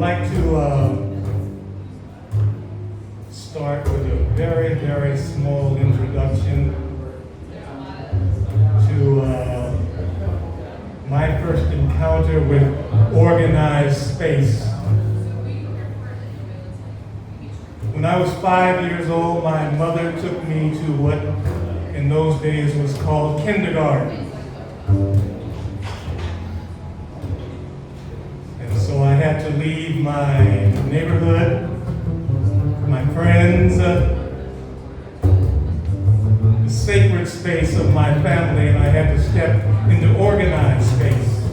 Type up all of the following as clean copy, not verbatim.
like to start with a very, very small introduction to my first encounter with organized space. When I was 5 years old, my mother took me to what in those days was called kindergarten. And so I had to leave my neighborhood, my friends, the sacred space of my family, and I had to step into organized space.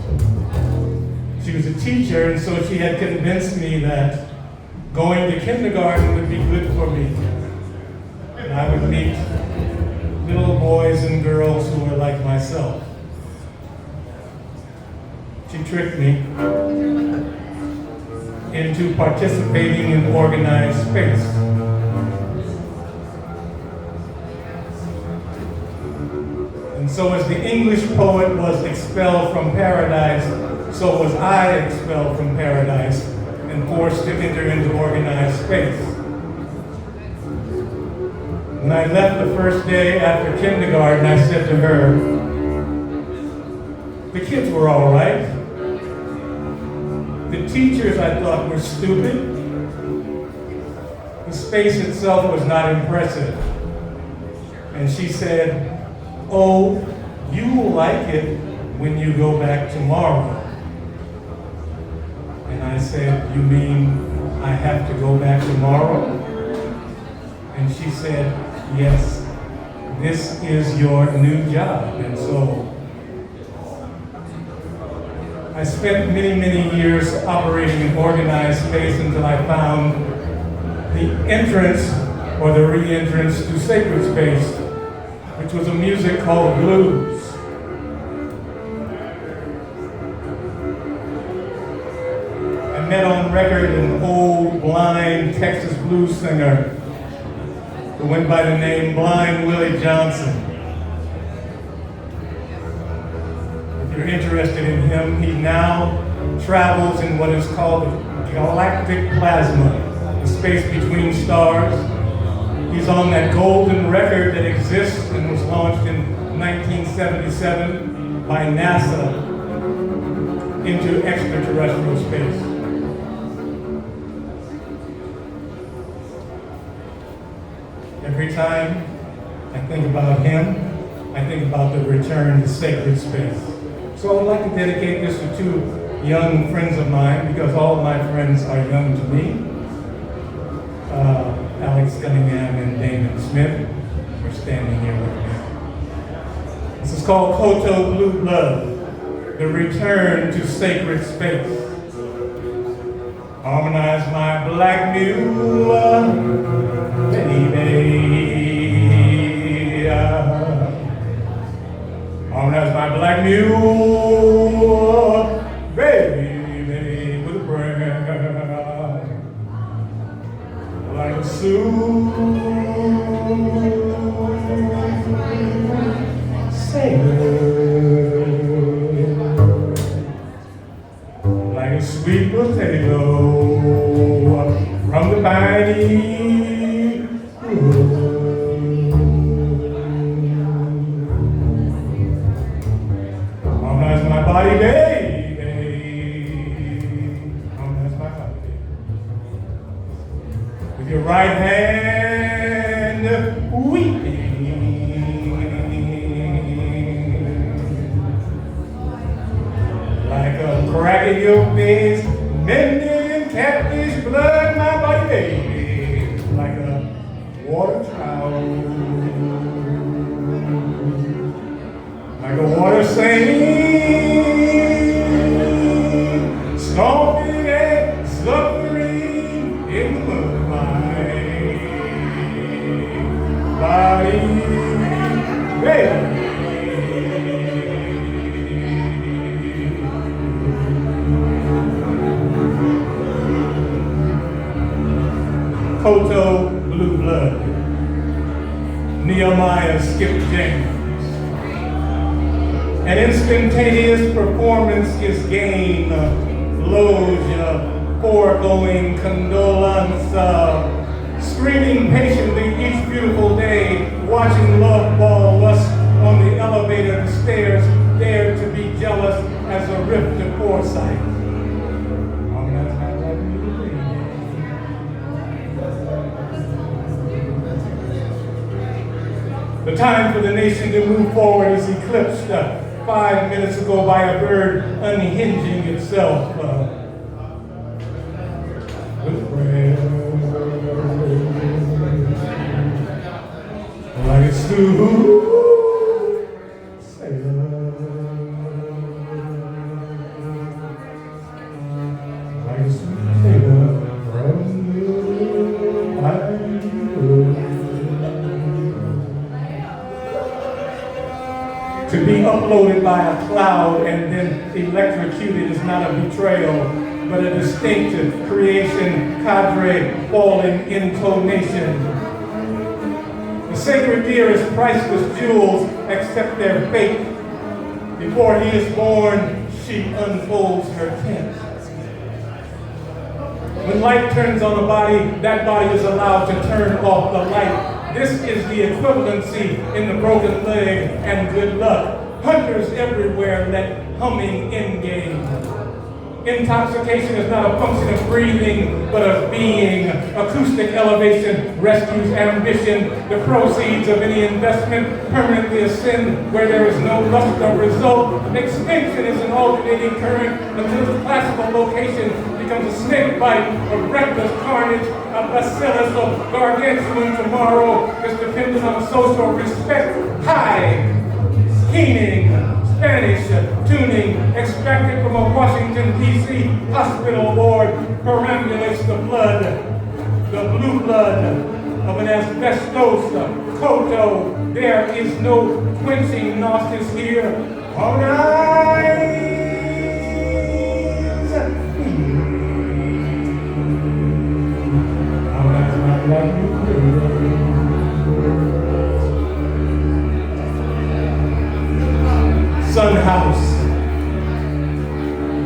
She was a teacher, and so she had convinced me that going to kindergarten would be good for me. And I would meet little boys and girls who were like myself. She tricked me into participating in organized space. And so as the English poet was expelled from paradise, so was I expelled from paradise and forced to enter into organized space. When I left the first day after kindergarten, I said to her, the kids were all right. The teachers I thought were stupid. The space itself was not impressive. And she said, oh, you will like it when you go back tomorrow. And I said, you mean I have to go back tomorrow? And she said, yes, this is your new job. And so I spent many, many years operating in organized space until I found the entrance or the re-entrance to sacred space, which was a music called blues. I met on record an old blind Texas blues singer who went by the name Blind Willie Johnson. If you're interested in him, he now travels in what is called galactic plasma, the space between stars. He's on that golden record that exists and was launched in 1977 by NASA into extraterrestrial space. Every time I think about him, I think about the return to sacred space. So I'd like to dedicate this to two young friends of mine, because all of my friends are young to me. Alex Cunningham and Damon Smith are standing here with me. This is called Koto Blue Blood, the return to sacred space. Harmonize my black mule, baby. Harmonize my black mule, baby, with a prayer. Like a sailor, like a sweet potato from the piney wood. Harmonize my body, baby. Harmonize my body, baby. With your right hand, weeping. Like a crack in your face, mending catfish blood, my body, baby. Like a water trout. Like a water saint, stomping and suffering in the moonlight. Body, baby. Koto Blue Blood, Nehemiah Skip James. An instantaneous performance is gain, loja, foregoing condolence, screaming patiently each beautiful day, watching love ball lust on the elevator, the stairs, dared to be jealous as a rift to foresight. The time for the nation to move forward is eclipsed 5 minutes ago by a bird unhinging itself with prayer. Like a smooth sailor. Like a smooth sailor from the island. To be uploaded by a cloud and then electrocuted is not a betrayal, but a distinctive creation, cadre, falling intonation. The sacred deer is priceless jewels, accept their fate. Before he is born, she unfolds her tent. When light turns on a body, that body is allowed to turn off the light. This is the equivalency in the broken leg and good luck. Hunters everywhere let humming engage. Intoxication is not a function of breathing, but of being. Acoustic elevation rescues ambition. The proceeds of any investment permanently ascend where there is no lust of result. Extinction is an alternating current until the classical location becomes a snake bite of reckless carnage. A bacillus of gargantuan tomorrow is dependent on social respect. High, keening, Spanish tuning extracted from a Washington, D.C. hospital ward perambulates the blood, the blue blood of an asbestos koto. There is no quenching gnosis here. Harmonize.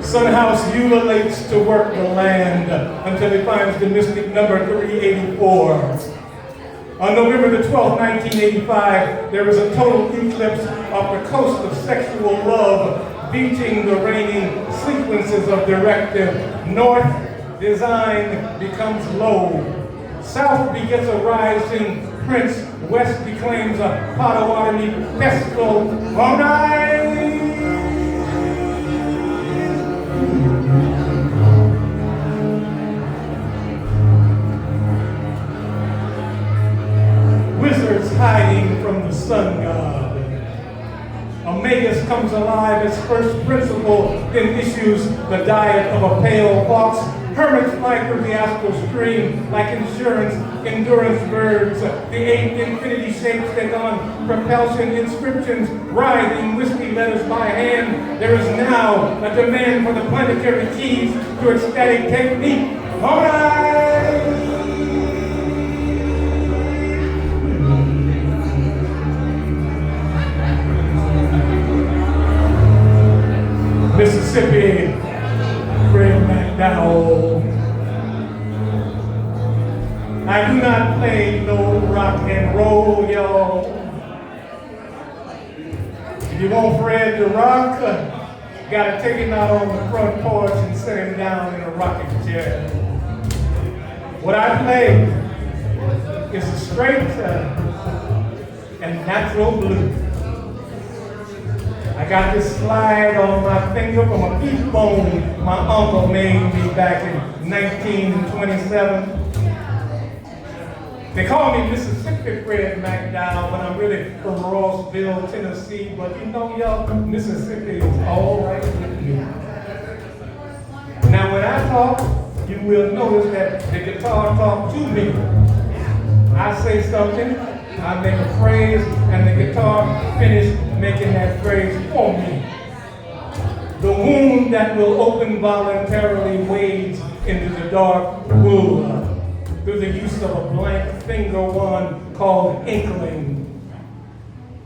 Sunhouse ululates to work the land until he finds the mystic number 384. On November the 12th, 1985, there was a total eclipse off the coast of sexual love, beaching the reigning sequences of directive. North design becomes low. South begets a rising prince. West declaims a Potawatomi festival. All right. Wizards hiding from the sun god. Omegas comes alive as first principle, then issues the diet of a pale fox. Hermits fly through the astral stream like insurance, endurance birds. The 8 infinity shapes take on propulsion inscriptions, writhing whiskey letters by hand. There is now a demand for the planetary keys to ecstatic technique. All right. Mississippi, Fred McDowell. I do not play no rock and roll, y'all. If you want Fred to rock, you gotta take him out on the front porch and set him down in a rocking chair. What I play is a straight and natural blues. I got this slide on my finger from a peach bone my uncle made me back in 1927. They call me Mississippi Fred McDowell, but I'm really from Rossville, Tennessee. But you know, y'all, Mississippi is all right with me. Now, when I talk, you will notice that the guitar talks to me. I say something, I make a phrase, and the guitar finishes making that phrase for me. The wound that will open voluntarily wades into the dark pool through the use of a blank finger one called inkling.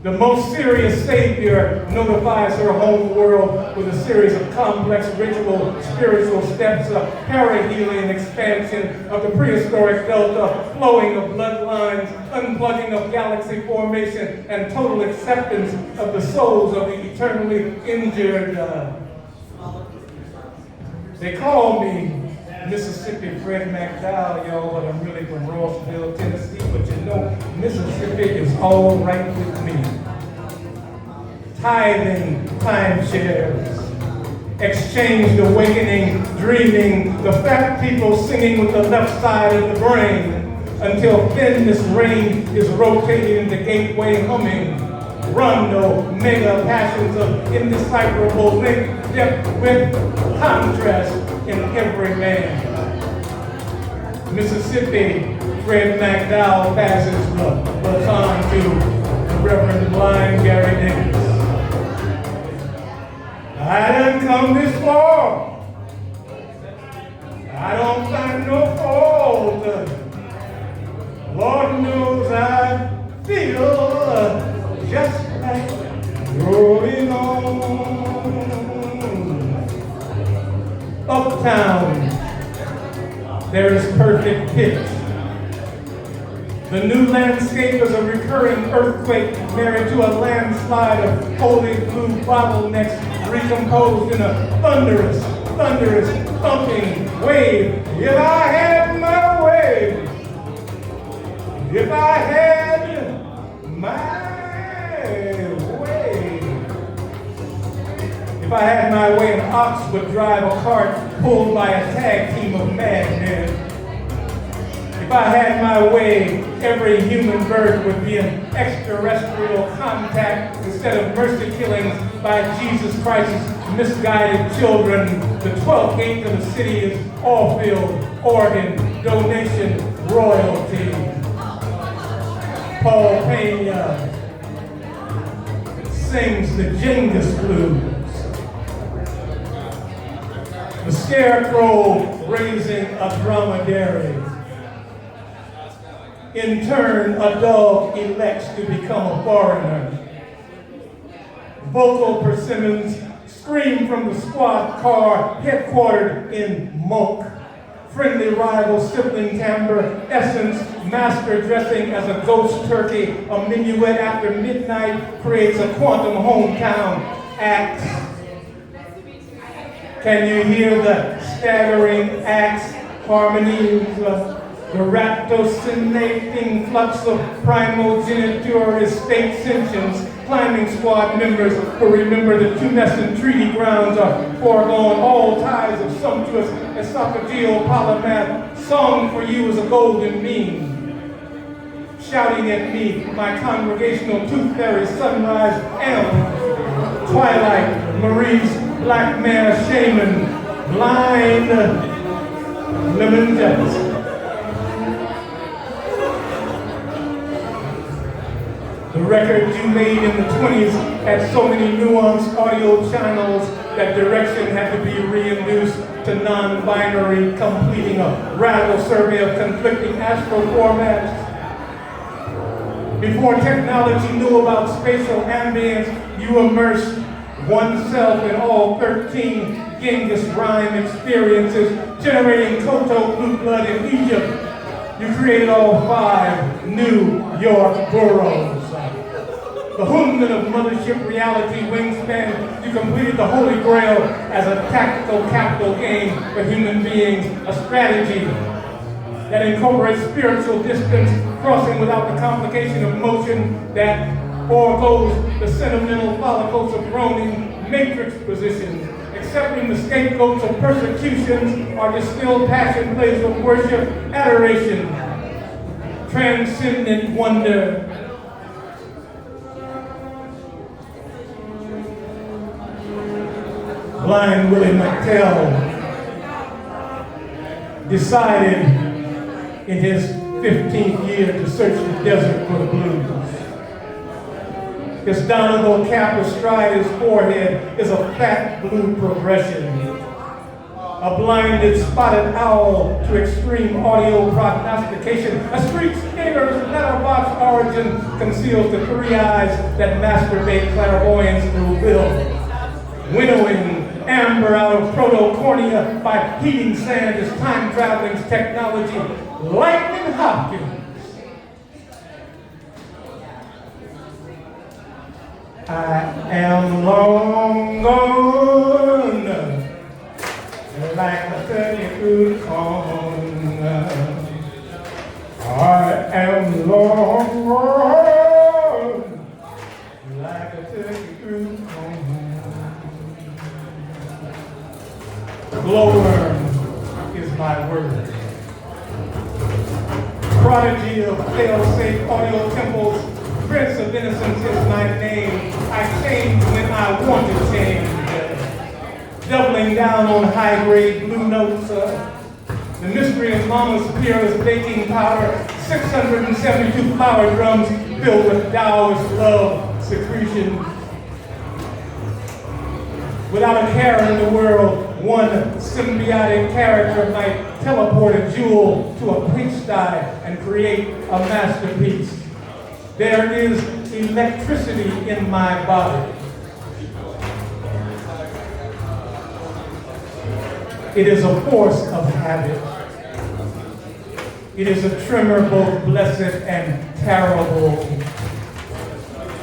The most serious savior notifies her home world with a series of complex ritual, spiritual steps, a parahelion expansion of the prehistoric delta, flowing of bloodlines, unplugging of galaxy formation, and total acceptance of the souls of the eternally injured. They call me Mississippi Fred McDowell, y'all, but I'm really from Rossville, Tennessee. But you know, Mississippi is all right with me. Tithing, timeshares, exchanged awakening, dreaming, the fat people singing with the left side of the brain, until thinness rain is rotating the gateway humming. Rondo, mega passions of indecipherable link, depth with contrast in every man. Mississippi, Fred McDowell passes the baton to the Reverend Blind Gary Davis. I done come this far. I don't find no fault. Lord knows I feel just like growing on. Uptown, there is perfect pitch. The new landscape is a recurring earthquake married to a landslide of holy blue bottlenecks recomposed in a thunderous, thumping wave. If I had my way, if I had my way. If I had my way, an ox would drive a cart pulled by a tag team of madmen. If I had my way, every human bird would be an extraterrestrial contact instead of mercy killings by Jesus Christ's misguided children. The 12th gate of the city is all filled, organ, donation, royalty. Paul Pena sings the Genghis blues. The scarecrow raising a dromedary. In turn, a dog elects to become a foreigner. Vocal persimmons scream from the squad car headquartered in Monk. Friendly rival sibling timbre, essence, master dressing as a ghost turkey. A minuet after midnight creates a quantum hometown act. Can you hear the staggering axe harmonies, the ratiocinating flux of primogeniture estate sentience? Climbing squad members who remember the tumescent treaty grounds are foregone all ties of sumptuous esophageal polymath. Song for you is a golden mean. Shouting at me, my congregational tooth fairy sunrise amp. Twilight, Marie's black mare shaman, blind lemon jealous. The record you made in the 20s had so many nuanced audio channels that direction had to be reintroduced to non-binary, completing a radical survey of conflicting astral formats. Before technology knew about spatial ambience, you immersed oneself in all 13 Genghis rhyme experiences, generating Koto blue blood in Egypt. You created all 5 New York boroughs. The Hundman of mothership reality wingspan, you completed the Holy Grail as a tactical capital game for human beings, a strategy that incorporates spiritual distance, crossing without the complication of motion that foregoes the sentimental follicles of groaning matrix positions, accepting the scapegoats of persecutions are distilled passion plays of worship, adoration, transcendent wonder. Blind Willie McTell decided in his 15th year to search the desert for the blues. His Donegal cap astride his forehead is a fat blue progression. a blinded spotted owl to extreme audio prognostication, a street skater's letterbox origin conceals the three eyes that masturbate clairvoyance through will, winnowing amber out of protocornea by heating sand is time-traveling technology. Lightning Hopkins. I am long gone, like a 30-foot corn. I am long gone, like a 30-foot corn. Glowworm is my word. Prodigy of fail-safe audio temples, Prince of Innocence is my name. I change when I want to change. Doubling down on high-grade blue notes. The mystery of Mama's peerless baking powder. 672 flower drums filled with Taoist love secretion. Without a care in the world, one symbiotic character might teleport a jewel to a pigsty and create a masterpiece. There is electricity in my body. It is a force of habit. It is a tremor both blessed and terrible.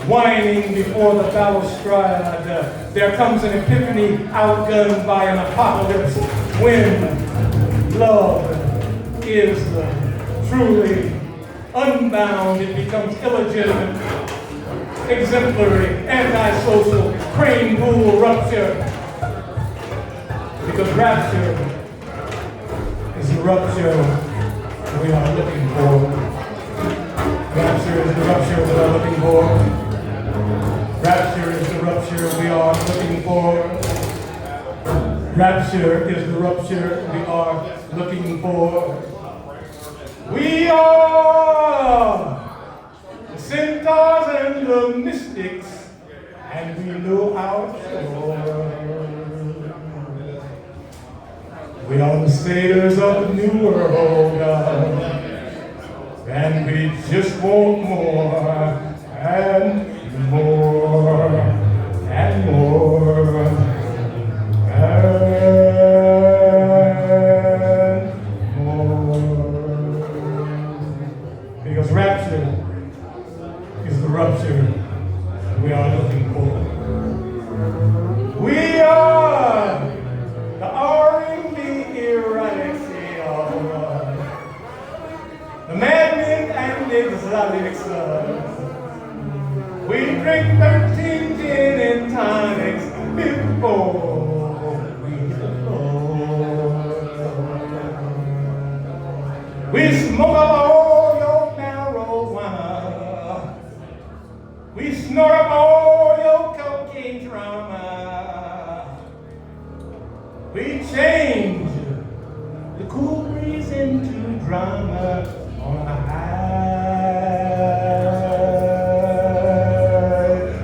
Whining before the balustrade, there comes an epiphany outgunned by an apocalypse when love is truly unbound. It becomes illegitimate, exemplary, antisocial, crane pool rupture. Because rapture is the rupture we are looking for. Rapture is the rupture we are looking for. Rapture is the rupture we are looking for. Rapture is the rupture we are looking for. We are the centaurs and the mystics, and we know our shore. We are the sailors of the new world, and we just want more and more and more and more. Because rapture is the rupture we are looking for. We are the R&B erratic of the madmen and the exotics. We drink 13 gin and tonics before we hit the floor. We smoke up all your marijuana. We snort up all your cocaine drama. We change the cool breeze into drama on a high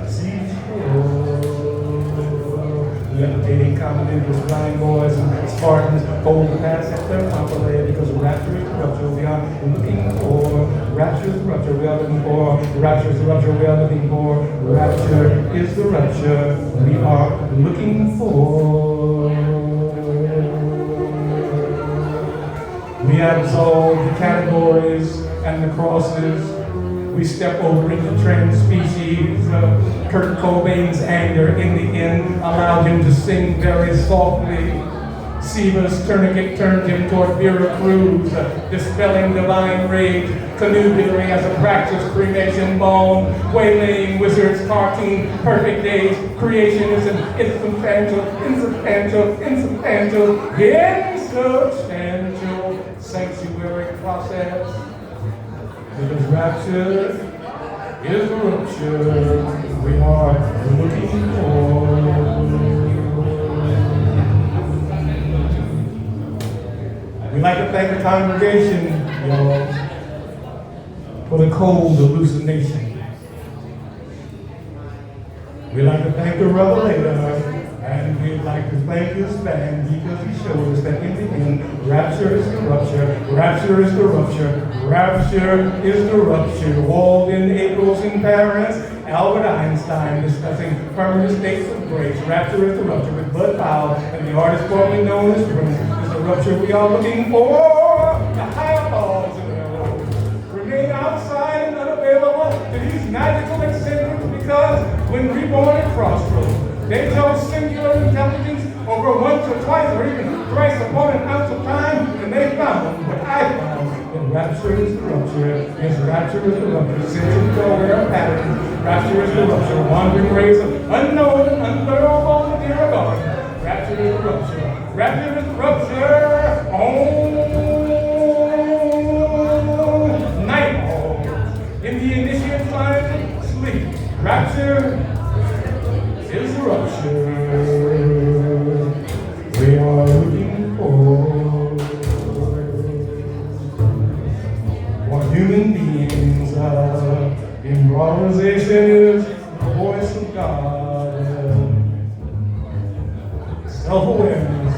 seashore. Levitating commentators, blind boys, and Spartans, golden pass at their company because rapture is the rupture we are looking for. Rapture is the rupture we are looking for. Rapture is the rupture we are looking for. Rapture is the rupture we are looking for. We absolve the categories and the crosses. We step over into trans species. Kurt Cobain's anger in the end allowed him to sing very softly. Siva's tourniquet turned him toward Vera Cruz, dispelling divine rage. Canoodling as a practice cremation balm. Waylaying wizards, cartoon, perfect days. Creation is an insubstantial sanctuary process. Because rapture is the rupture we are looking for. We'd like to thank the congregation, y'all, for the cold hallucination. We'd like to thank the revelator and And we'd like to thank this band because he showed us that in the end, rapture is the rupture, rapture is the rupture, rapture is the rupture. Walden, April's in Paris, Albert Einstein discussing permanent states of grace. Rapture is the rupture with Bud Powell and the artist formerly known as Prince. Is the rupture we are looking for. The higher balls in the world remain outside and unavailable to these magical eccentrics because when reborn at Crossroads, they chose singular intelligence over once or twice or even thrice upon an ounce of time, and they found what I found. And rapture is the rupture. Yes, rapture is the rupture. Since nowhere patterns, rapture is the rupture. Wandering rays of unknown, unbearable material God. Rapture is the rupture. Rapture is the rupture. Oh, nightfall. In the initiate sign of sleep. Rapture is the rupture we are looking for. What human beings are. Improvisation is the voice of God. Self-awareness.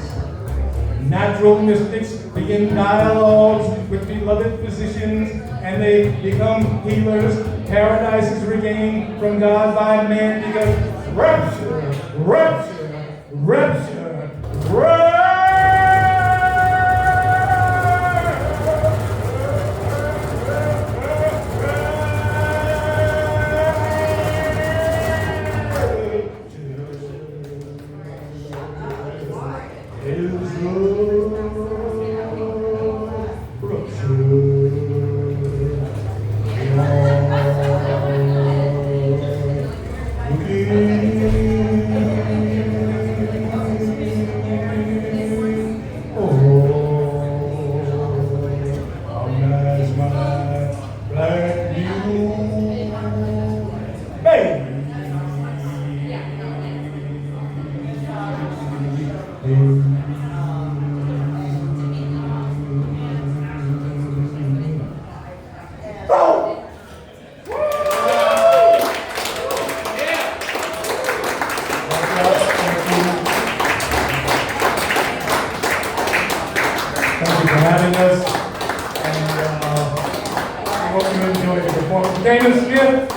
Natural mystics begin dialogues with beloved physicians and they become healers. Paradise is regained from God by man because rapture, rapture, rapture, rapture. Damon Smith.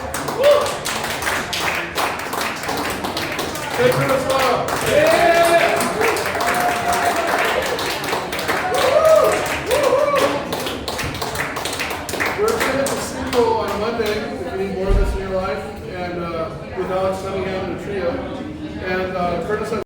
Take it as well. Yeah.